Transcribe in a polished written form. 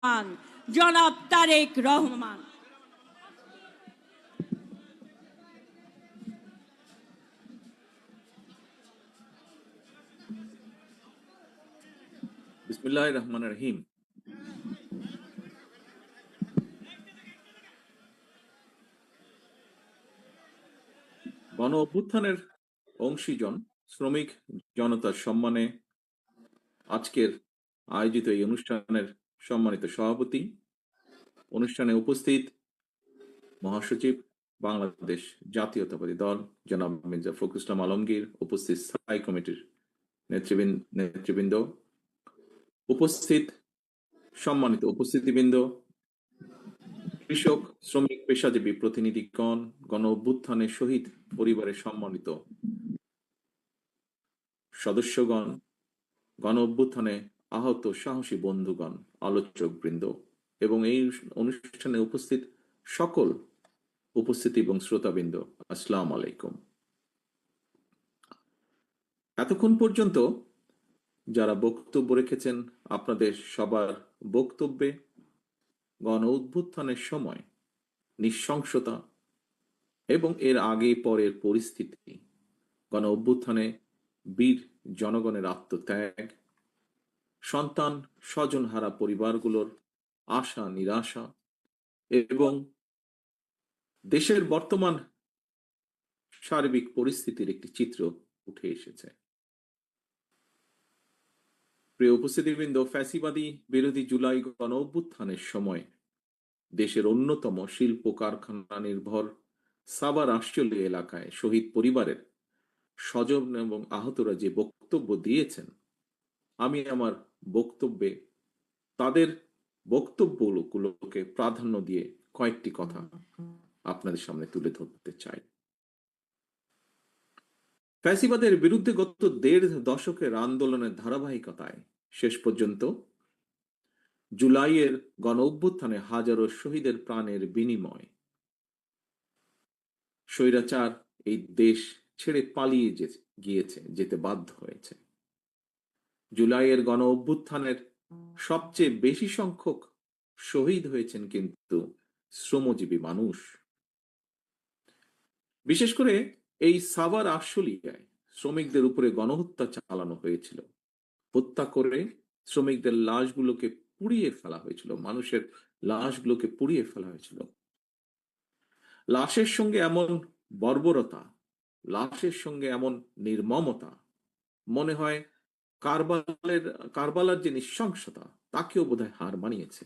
রহমান, জনাব তারেক রহমান। বিসমিল্লাহির রহমানির রহিম। গণ অভ্যুত্থানের অংশীজন শ্রমিক জনতার সম্মানে আজকের আয়োজিত এই অনুষ্ঠানের সম্মানিত সভাপতি, অনুষ্ঠানে উপস্থিত মহাসচিব, বাংলাদেশ জাতীয়তাবাদী দল জনাব মির্জা ফখরুল ইসলাম আলমগীর, উপস্থিত স্থায়ী কমিটির নেতৃবৃন্দ, উপস্থিত সম্মানিত উপস্থিতিবৃন্দ, কৃষক, শ্রমিক, পেশাজীবী প্রতিনিধিগণ, গণ অভ্যুত্থানের শহীদ পরিবারের সম্মানিত সদস্যগণ, গণ অভ্যুত্থানে আহত সাহসী বন্ধুগণ, আলোচক বৃন্দ এবং এই অনুষ্ঠানে উপস্থিত সকল উপস্থিতি এবং শ্রোতাবৃন্দ, আসসালামু আলাইকুম। এতক্ষণ পর্যন্ত যারা বক্তব্য রেখেছেন, আপনাদের সবার বক্তব্যে গণ অভ্যুত্থানের সময় নৃশংসতা এবং এর আগে পরের পরিস্থিতি, গণ অভ্যুত্থানে বীর জনগণের আত্মত্যাগ, সন্তান স্বজনহারা পরিবারগুলোর আশা নিরাশা এবং দেশের বর্তমান সার্বিক পরিস্থিতির একটি চিত্র উঠে এসেছে। প্রিয় উপস্থিতিবৃন্দ, ফ্যাসিবাদী বিরোধী জুলাই গণ অভ্যুত্থানের সময় দেশের অন্যতম শিল্প কারখানা নির্ভর সাভার আশুলিয়া এলাকায় শহীদ পরিবারের স্বজন এবং আহতরা যে বক্তব্য দিয়েছেন, আমি আমার বক্তব্যে তাদের বক্তব্যগুলোকে প্রাধান্য দিয়ে কয়েকটি কথা আপনাদের সামনে তুলে ধরতে চাই। ফ্যাসিবাদের বিরুদ্ধে গত ১.৫ দশকের আন্দোলনের ধারাবাহিকতায় শেষ পর্যন্ত জুলাইয়ের গণ অভ্যুত্থানে হাজারো শহীদের প্রাণের বিনিময় স্বৈরাচার এই দেশ ছেড়ে পালিয়ে যেতে বাধ্য হয়েছে। জুলাইয়ের গণ অভ্যুত্থানের সবচেয়ে বেশি সংখ্যক শহীদ হয়েছেন কিন্তু শ্রমজীবী মানুষ। বিশেষ করে এই সাভার আশুলিয়ায় শ্রমিকদের উপরে গণহত্যা চালানো হয়েছিল। হত্যা করে শ্রমিকদের লাশগুলোকে পুড়িয়ে ফেলা হয়েছিল, মানুষের লাশগুলোকে পুড়িয়ে ফেলা হয়েছিল। লাশের সঙ্গে এমন বর্বরতা, লাশের সঙ্গে এমন নির্মমতা, মনে হয় কারবালার যে নৃশংসতা তাকেও বোধহয় হার মানিয়েছে।